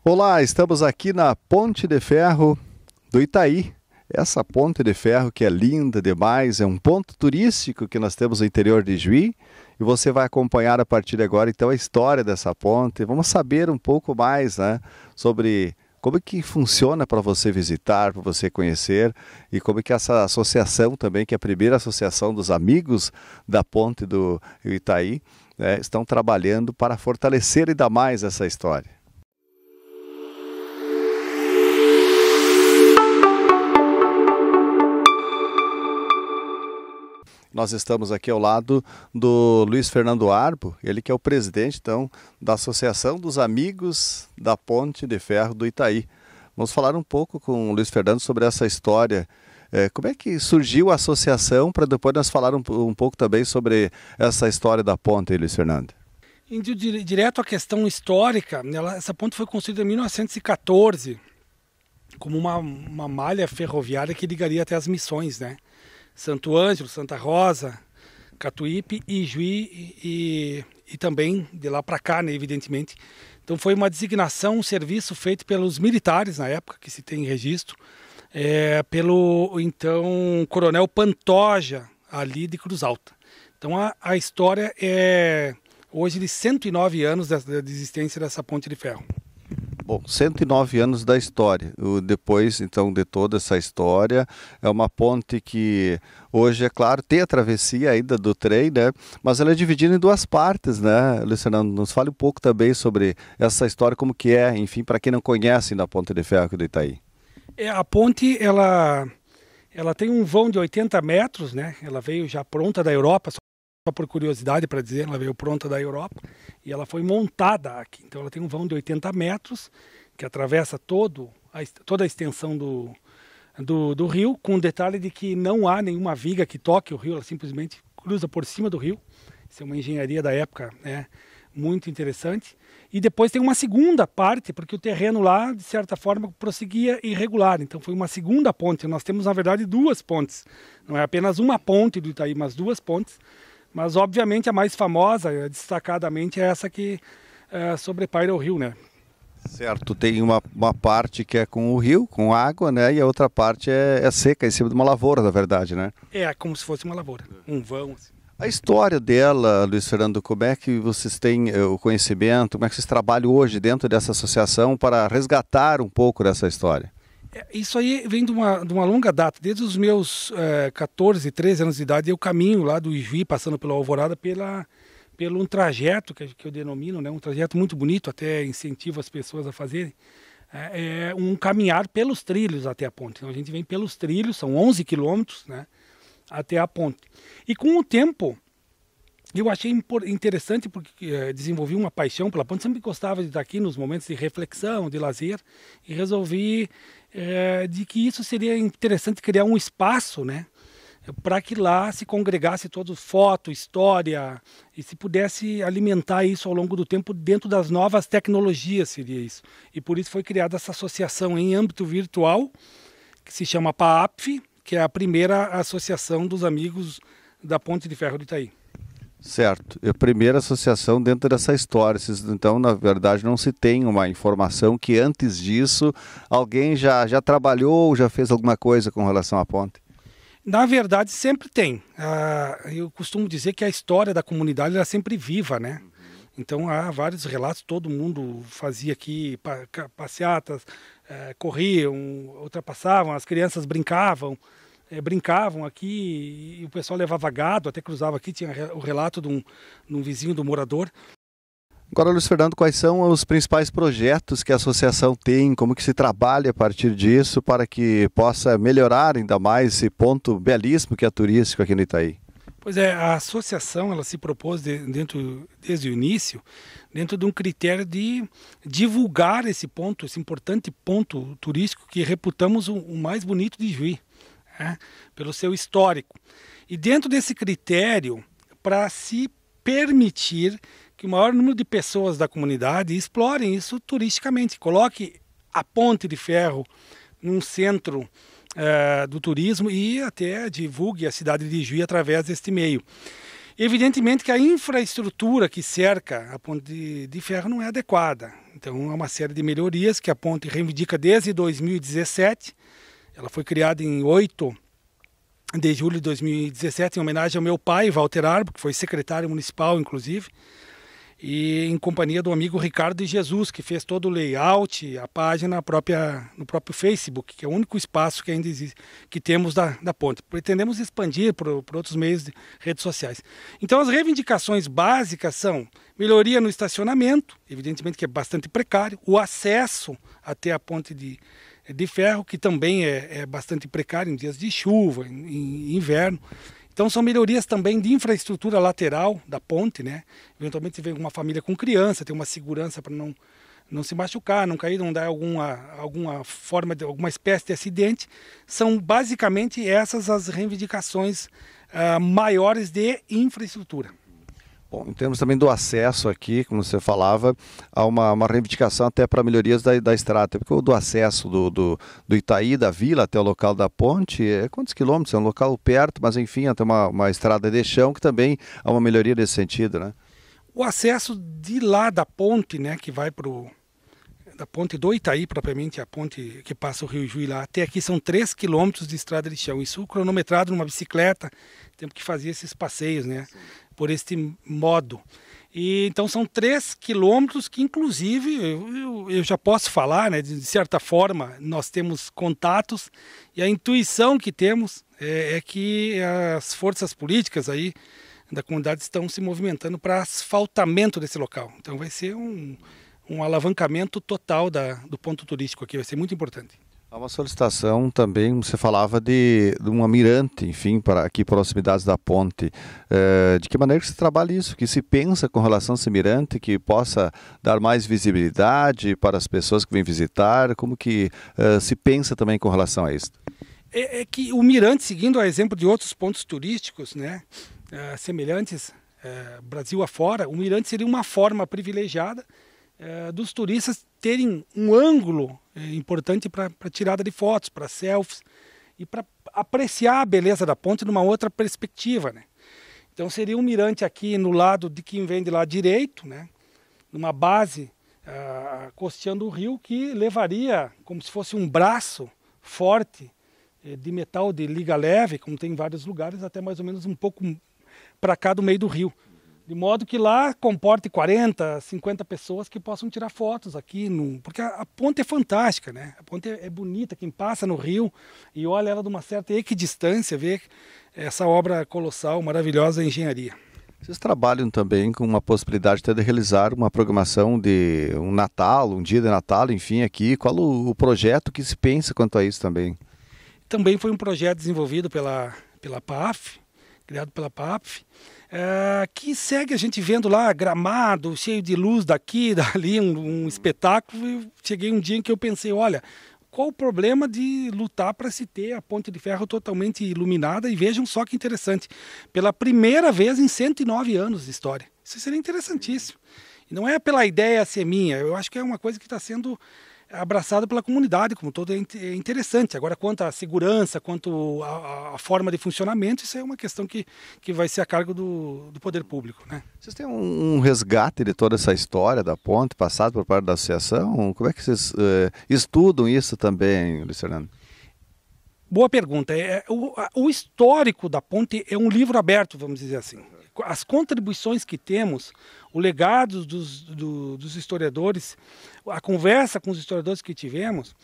Olá, estamos aqui na Ponte de Ferro do Itaí. Essa ponte de ferro que é linda demais, é um ponto turístico que nós temos no interior de Juí. E você vai acompanhar a partir de agora então a história dessa ponte. Vamos saber um pouco mais, né, sobre como é que funciona para você visitar, para você conhecer, e como é que essa associação também, que é a primeira associação dos amigos da ponte do Itaí, né, estão trabalhando para fortalecer ainda mais essa história. Nós estamos aqui ao lado do Luiz Fernando Arbo, ele que é o presidente então da Associação dos Amigos da Ponte de Ferro do Itaí. Vamos falar um pouco com o Luiz Fernando sobre essa história. Como é que surgiu a associação, para depois nós falar um pouco também sobre essa história da ponte, Luiz Fernando? Indo direto à questão histórica, essa ponte foi construída em 1914 como uma malha ferroviária que ligaria até as missões, né? Santo Ângelo, Santa Rosa, Catuípe e Juí e também de lá para cá, né, evidentemente. Então foi uma designação, um serviço feito pelos militares na época, que se tem registro, pelo então Coronel Pantoja, ali de Cruz Alta. Então a história é hoje de 109 anos da existência dessa ponte de ferro. Bom, 109 anos da história. Depois, então, de toda essa história, é uma ponte que hoje, é claro, tem a travessia ainda do trem, né? Mas ela é dividida em duas partes, né, Luciano? Nos fale um pouco também sobre essa história, como que é, enfim, para quem não conhece da Ponte de Ferro do Itaí. A ponte, ela tem um vão de 80 metros, né? Ela veio já pronta da Europa, só por curiosidade para dizer, ela veio pronta da Europa e ela foi montada aqui. Então ela tem um vão de 80 metros que atravessa toda a extensão do rio, com o detalhe de que não há nenhuma viga que toque o rio, ela simplesmente cruza por cima do rio. Isso é uma engenharia da época, né, muito interessante. E depois tem uma segunda parte, porque o terreno lá, de certa forma, prosseguia irregular. Então foi uma segunda ponte. Nós temos, na verdade, duas pontes. Não é apenas uma ponte do Itaí, mas duas pontes. Mas, obviamente, a mais famosa, destacadamente, é essa que sobrepaira o rio, né? Certo, tem uma parte que é com o rio, com água, né? E a outra parte é seca, em cima de uma lavoura, na verdade, né? É, como se fosse uma lavoura, um vão. Assim. A história dela, Luiz Fernando, como é que vocês têm o conhecimento, como é que vocês trabalham hoje dentro dessa associação para resgatar um pouco dessa história? Isso aí vem de uma longa data. Desde os meus 14, 13 anos de idade, eu caminho lá do Ijuí, passando pela Alvorada, pelo um trajeto que eu denomino, né, um trajeto muito bonito, até incentivo as pessoas a fazerem, um caminhar pelos trilhos até a ponte. Então a gente vem pelos trilhos, são 11 quilômetros, né, até a ponte. E com o tempo, eu achei interessante porque desenvolvi uma paixão pela ponte, sempre gostava de estar aqui nos momentos de reflexão, de lazer, e resolvi de que isso seria interessante criar um espaço, né, para que lá se congregasse todos foto, história, e se pudesse alimentar isso ao longo do tempo dentro das novas tecnologias, seria isso. E por isso foi criada essa associação em âmbito virtual, que se chama PAAPF, que é a primeira associação dos amigos da Ponte de Ferro do Itaí. Certo, é a primeira associação dentro dessa história. Então, na verdade, não se tem uma informação que antes disso alguém já trabalhou, já fez alguma coisa com relação à ponte? Na verdade, sempre tem. Eu costumo dizer que a história da comunidade é sempre viva, né? Então, há vários relatos, todo mundo fazia aqui passeatas, corriam, ultrapassavam, as crianças brincavam aqui e o pessoal levava gado, até cruzava aqui, tinha o relato de um vizinho do morador. Agora, Luiz Fernando, quais são os principais projetos que a associação tem, como que se trabalha a partir disso para que possa melhorar ainda mais esse ponto belíssimo que é turístico aqui no Itaí? Pois é, a associação ela se propôs desde o início, dentro de um critério de divulgar esse importante ponto turístico que reputamos o mais bonito de Juí, né, pelo seu histórico. E dentro desse critério, para se permitir que o maior número de pessoas da comunidade explorem isso turisticamente, coloque a Ponte de Ferro num centro do turismo e até divulgue a cidade de Juí através deste meio. Evidentemente que a infraestrutura que cerca a ponte de ferro não é adequada. Então, há uma série de melhorias que a ponte reivindica desde 2017. Ela foi criada em 8 de julho de 2017, em homenagem ao meu pai, Walter Arbo, que foi secretário municipal, inclusive, e em companhia do amigo Ricardo de Jesus, que fez todo o layout, a página no próprio Facebook, que é o único espaço que ainda existe, que temos da ponte. Pretendemos expandir por outros meios de redes sociais. Então, as reivindicações básicas são melhoria no estacionamento, evidentemente que é bastante precário, o acesso até a ponte de ferro, que também é bastante precário em dias de chuva, em inverno. Então são melhorias também de infraestrutura lateral da ponte, né? Eventualmente vem uma família com criança, tem uma segurança para não se machucar, não cair, não dar alguma espécie de acidente. São basicamente essas as reivindicações maiores de infraestrutura. Bom, em termos também do acesso aqui, como você falava, há uma reivindicação até para melhorias da estrada, porque o do acesso do Itaí, da vila até o local da ponte, quantos quilômetros? É um local perto, mas enfim, até uma estrada de chão que também há uma melhoria nesse sentido, né? O acesso de lá da ponte, né, que vai da ponte do Itaí, propriamente, a ponte que passa o Rio Juí lá, até aqui são 3 quilômetros de estrada de chão. Isso cronometrado numa bicicleta, temos que fazer esses passeios, né? Sim. Por este modo. E então são 3 quilômetros que, inclusive, eu já posso falar, né? De certa forma, nós temos contatos e a intuição que temos é que as forças políticas aí da comunidade estão se movimentando para asfaltamento desse local. Então vai ser um alavancamento total do ponto turístico aqui, vai ser muito importante. Há uma solicitação também, você falava de uma mirante, enfim, aqui proximidades da ponte. De que maneira que se trabalha isso? Que se pensa com relação a esse mirante, que possa dar mais visibilidade para as pessoas que vêm visitar? Como que se pensa também com relação a isso? É que o mirante, seguindo o exemplo de outros pontos turísticos, né, semelhantes, Brasil afora, o mirante seria uma forma privilegiada dos turistas terem um ângulo importante para tirada de fotos, para selfies e para apreciar a beleza da ponte numa outra perspectiva, né? Então seria um mirante aqui no lado de quem vem de lado direito, né? Numa base costeando o rio que levaria como se fosse um braço forte de metal de liga leve, como tem em vários lugares, até mais ou menos um pouco para cá do meio do rio. De modo que lá comporte 40, 50 pessoas que possam tirar fotos aqui, porque a ponte é fantástica, né? A ponte é bonita, quem passa no rio e olha ela de uma certa equidistância, vê essa obra colossal, maravilhosa engenharia. Vocês trabalham também com uma possibilidade de realizar uma programação de um Natal, um dia de Natal, enfim, aqui. Qual o projeto que se pensa quanto a isso também? Também foi um projeto desenvolvido pela PAF, criado pela PAF, que segue a gente vendo lá Gramado, cheio de luz daqui, dali, um espetáculo. E cheguei um dia em que eu pensei, olha, qual o problema de lutar para se ter a ponte de ferro totalmente iluminada? E vejam só que interessante, pela primeira vez em 109 anos de história. Isso seria interessantíssimo. E não é pela ideia ser minha, eu acho que é uma coisa que está sendo abraçada pela comunidade como todo, é interessante. Agora, quanto à segurança, quanto à forma de funcionamento, isso é uma questão que vai ser a cargo do poder público, né? Vocês têm um resgate de toda essa história da ponte, passado por parte da associação? Como é que vocês estudam isso também, Luiz Fernando? Boa pergunta. O histórico da ponte é um livro aberto, vamos dizer assim. As contribuições que temos, o legado dos historiadores, a conversa com os historiadores que tivemos,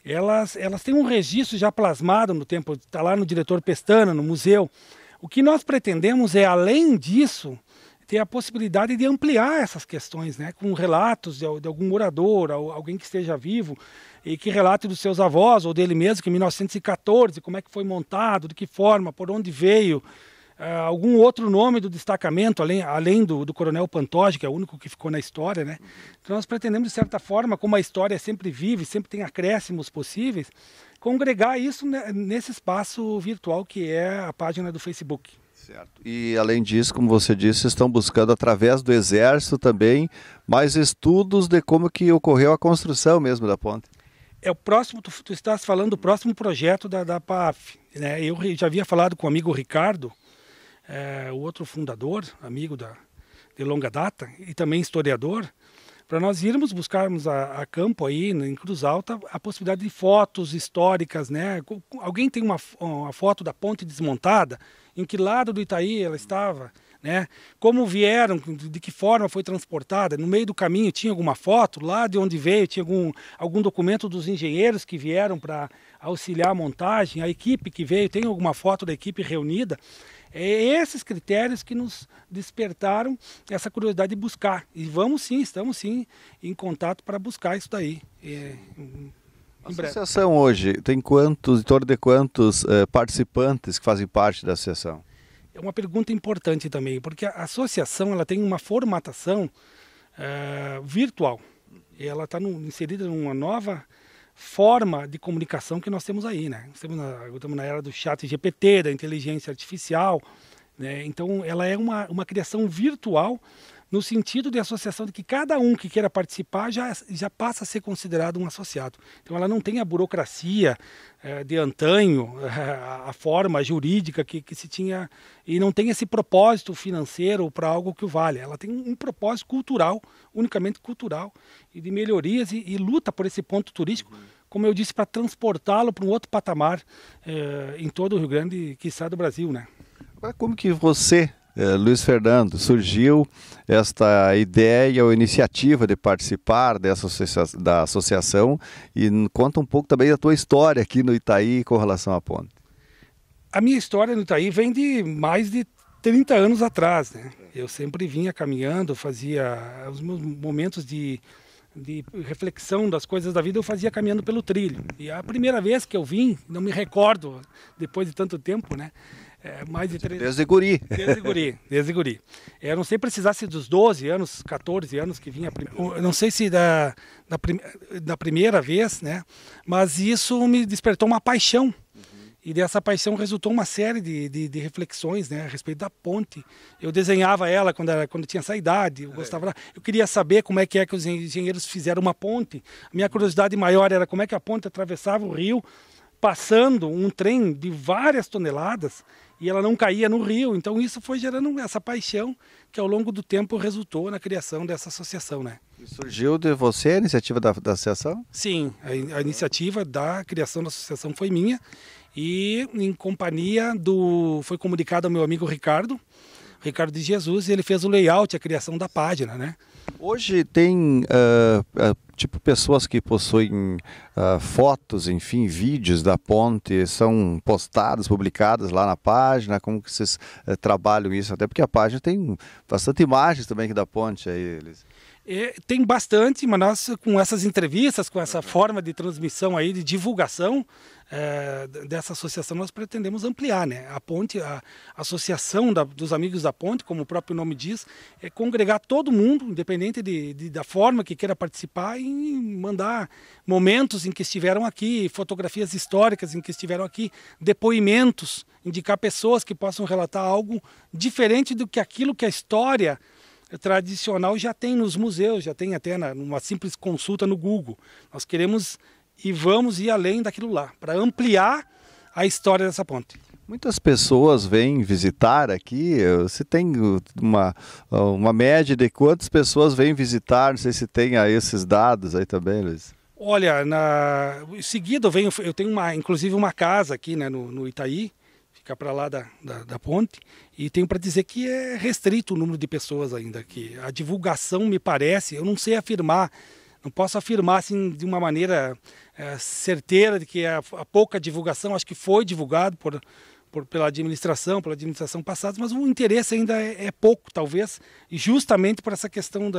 elas têm um registro já plasmado no tempo, está lá no diretor Pestana, no museu. O que nós pretendemos é, além disso, ter a possibilidade de ampliar essas questões, né, com relatos de algum morador, alguém que esteja vivo, e que relate dos seus avós ou dele mesmo, que em 1914, como é que foi montado, de que forma, por onde veio, algum outro nome do destacamento, além do Coronel Pantoja, que é o único que ficou na história, né? Então nós pretendemos, de certa forma, como a história é sempre viva e sempre tem acréscimos possíveis, congregar isso nesse espaço virtual que é a página do Facebook. Certo. E além disso, como você disse, estão buscando através do Exército também mais estudos de como que ocorreu a construção mesmo da ponte. É o próximo, tu estás falando do próximo projeto da PAF, né? Eu já havia falado com o amigo Ricardo, o outro fundador, amigo de longa data e também historiador, para nós irmos buscarmos a campo aí, em Cruz Alta, a possibilidade de fotos históricas, né? Alguém tem uma foto da ponte desmontada? Em que lado do Itaí ela estava? Né? Como vieram, de que forma foi transportada? No meio do caminho tinha alguma foto? Lá de onde veio tinha algum documento dos engenheiros que vieram para auxiliar a montagem? A equipe que veio, tem alguma foto da equipe reunida? Esses critérios que nos despertaram essa curiosidade de buscar. E estamos sim em contato para buscar isso daí. A associação hoje tem em torno de quantos participantes que fazem parte da associação? É uma pergunta importante também, porque a associação ela tem uma formatação virtual. Ela está inserida numa nova forma de comunicação que nós temos aí, né? Estamos na era do chat GPT, da inteligência artificial, né? Então ela é uma criação virtual no sentido de associação de que cada um que queira participar já passa a ser considerado um associado. Então ela não tem a burocracia de antanho, a forma jurídica que se tinha, e não tem esse propósito financeiro para algo que o vale. Ela tem um propósito cultural, unicamente cultural, e de melhorias e luta por esse ponto turístico, como eu disse, para transportá-lo para um outro patamar em todo o Rio Grande, quiçá do Brasil, né? Agora, como que você, Luiz Fernando, surgiu esta ideia ou iniciativa de participar da associação, e conta um pouco também da tua história aqui no Itaí com relação à ponte. A minha história no Itaí vem de mais de 30 anos atrás, né? Eu sempre vinha caminhando, fazia os meus momentos de reflexão das coisas da vida, eu fazia caminhando pelo trilho. E a primeira vez que eu vim, não me recordo, depois de tanto tempo, né? Mais de 3... Desde guri. Desde guri. Eu não sei precisasse dos 12 anos, 14 anos que vinha. Eu não sei se da primeira vez, né? Mas isso me despertou uma paixão. E dessa paixão resultou uma série de reflexões, né, a respeito da ponte. Eu desenhava ela quando tinha essa idade. Eu queria saber como é que os engenheiros fizeram uma ponte. A minha curiosidade maior era como é que a ponte atravessava o rio, passando um trem de várias toneladas, e ela não caía no rio. Então isso foi gerando essa paixão que ao longo do tempo resultou na criação dessa associação, né? E surgiu de você a iniciativa da associação? Sim, a iniciativa da criação da associação foi minha, e em companhia foi comunicado ao meu amigo Ricardo de Jesus, e ele fez o layout, a criação da página, né? Hoje tem tipo pessoas que possuem fotos, enfim, vídeos da ponte, são postadas, publicadas lá na página. Como que vocês trabalham isso? Até porque a página tem bastante imagens também aqui da ponte aí, eles. Tem bastante, mas nós com essas entrevistas, com essa forma de transmissão aí, de divulgação dessa associação, nós pretendemos ampliar, né? A ponte, a associação dos amigos da ponte, como o próprio nome diz, é congregar todo mundo, independente da forma que queira participar, e mandar momentos em que estiveram aqui, fotografias históricas em que estiveram aqui, depoimentos, indicar pessoas que possam relatar algo diferente do que aquilo que a história tradicional já tem nos museus, já tem até numa simples consulta no Google. Nós queremos e vamos ir além daquilo lá, para ampliar a história dessa ponte. Muitas pessoas vêm visitar aqui. Você tem uma média de quantas pessoas vêm visitar? Não sei se tem esses dados aí também, Luiz. Olha, em seguida eu tenho inclusive uma casa aqui, né, no Itaí, fica para lá da ponte, e tenho para dizer que é restrito o número de pessoas ainda aqui. A divulgação, me parece, eu não sei afirmar, não posso afirmar assim de uma maneira certeira de que a pouca divulgação, acho que foi divulgado pela administração passada, mas o interesse ainda é pouco, talvez, e justamente por essa questão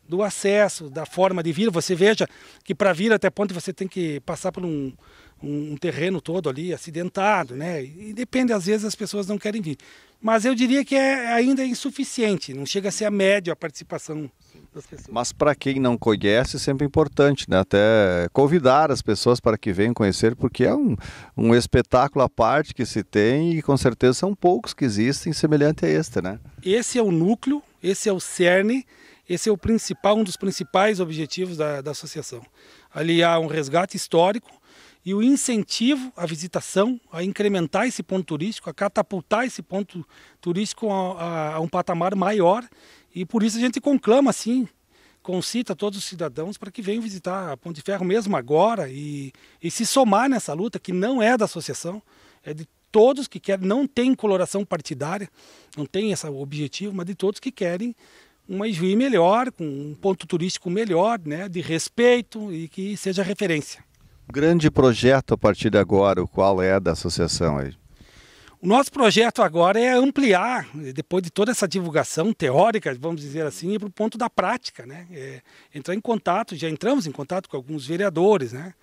do acesso, da forma de vir. Você veja que para vir até a ponte você tem que passar por um terreno todo ali acidentado, né? E depende, às vezes as pessoas não querem vir. Mas eu diria que ainda é insuficiente, não chega a ser a média a participação das pessoas. Mas para quem não conhece, é sempre importante, né? Até convidar as pessoas para que venham conhecer, porque é um espetáculo à parte que se tem, e com certeza são poucos que existem semelhante a este, né? Esse é o núcleo, esse é o cerne, esse é um dos principais objetivos da associação. Ali há um resgate histórico e o incentivo à visitação, a incrementar esse ponto turístico, a catapultar esse ponto turístico a um patamar maior. E por isso a gente conclama, assim, concita todos os cidadãos para que venham visitar a Ponte de Ferro mesmo agora e se somar nessa luta, que não é da associação, é de todos que querem, não tem coloração partidária, não tem esse objetivo, mas de todos que querem uma Ijuí melhor, com um ponto turístico melhor, né, de respeito e que seja referência. Grande projeto a partir de agora, o qual é da associação aí? O nosso projeto agora é ampliar, depois de toda essa divulgação teórica, vamos dizer assim, para o ponto da prática, né? Entrar em contato, já entramos em contato com alguns vereadores, né?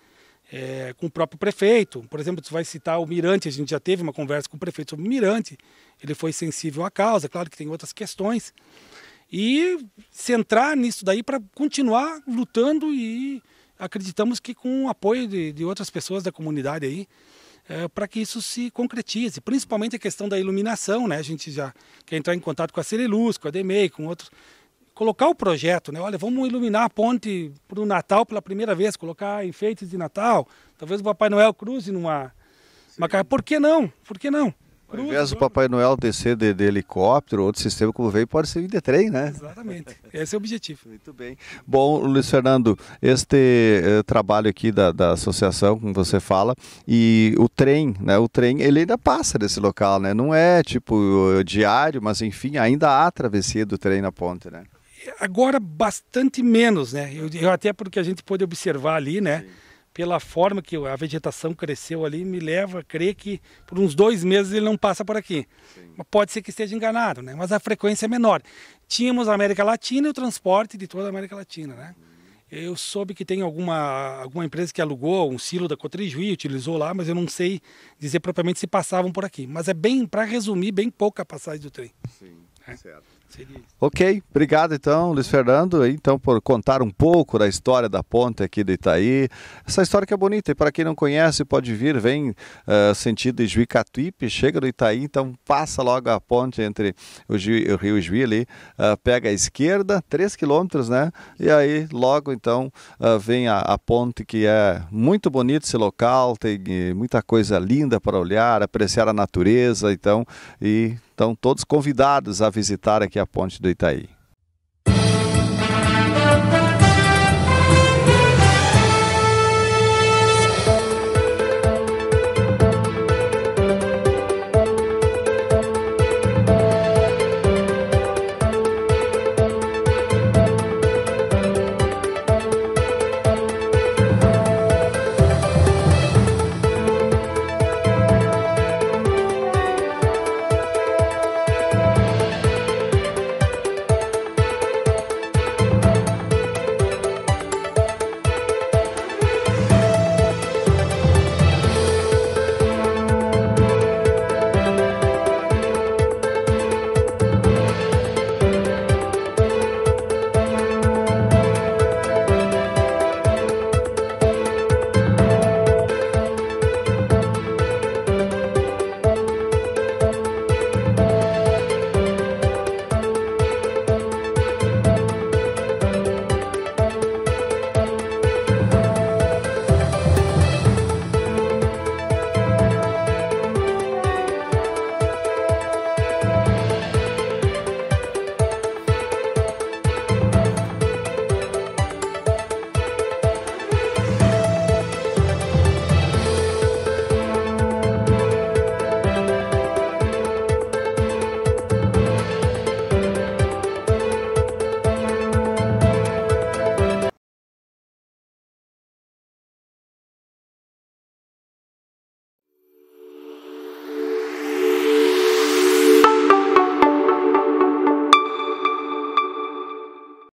Com o próprio prefeito. Por exemplo, você vai citar o Mirante, a gente já teve uma conversa com o prefeito sobre o Mirante, ele foi sensível à causa, claro que tem outras questões, e centrar nisso daí para continuar lutando e acreditamos que com o apoio de outras pessoas da comunidade aí, para que isso se concretize, principalmente a questão da iluminação, né? A gente já quer entrar em contato com a Cereluz, com a DEMEI, com outros, colocar o projeto, né? Olha, vamos iluminar a ponte para o Natal pela primeira vez, colocar enfeites de Natal, talvez o Papai Noel cruze numa carro. Por que não? Por que não? Ao invés do Papai Noel descer de helicóptero, outro sistema como veio, pode ser de trem, né? Exatamente, esse é o objetivo. Muito bem. Bom, Luiz Fernando, este trabalho aqui da associação, como você fala, e o trem, né? O trem, ele ainda passa desse local, né? Não é tipo diário, mas enfim, ainda há travessia do trem na ponte, né? Agora bastante menos, né? Eu até porque a gente pôde observar ali, né? Sim. Pela forma que a vegetação cresceu ali, me leva a crer que por uns 2 meses ele não passa por aqui. Sim. Mas pode ser que esteja enganado, né? Mas a frequência é menor. Tínhamos a América Latina e o transporte de toda a América Latina, né? Eu soube que tem alguma empresa que alugou um silo da Cotrijuí, utilizou lá, mas eu não sei dizer propriamente se passavam por aqui. Mas é bem, para resumir, bem pouca passagem do trem. Sim, certo. Seria. Ok, obrigado então, Luiz Fernando, então por contar um pouco da história da ponte aqui do Itaí. Essa história que é bonita e para quem não conhece pode vir, vem sentido Ijuí Catuípe, chega no Itaí, então passa logo a ponte entre o Rio Ijuí ali, pega a esquerda, 3 quilômetros, né? E aí logo então vem a ponte, que é muito bonito esse local, tem muita coisa linda para olhar, apreciar a natureza, então todos convidados a visitar aqui a ponte do Itaí.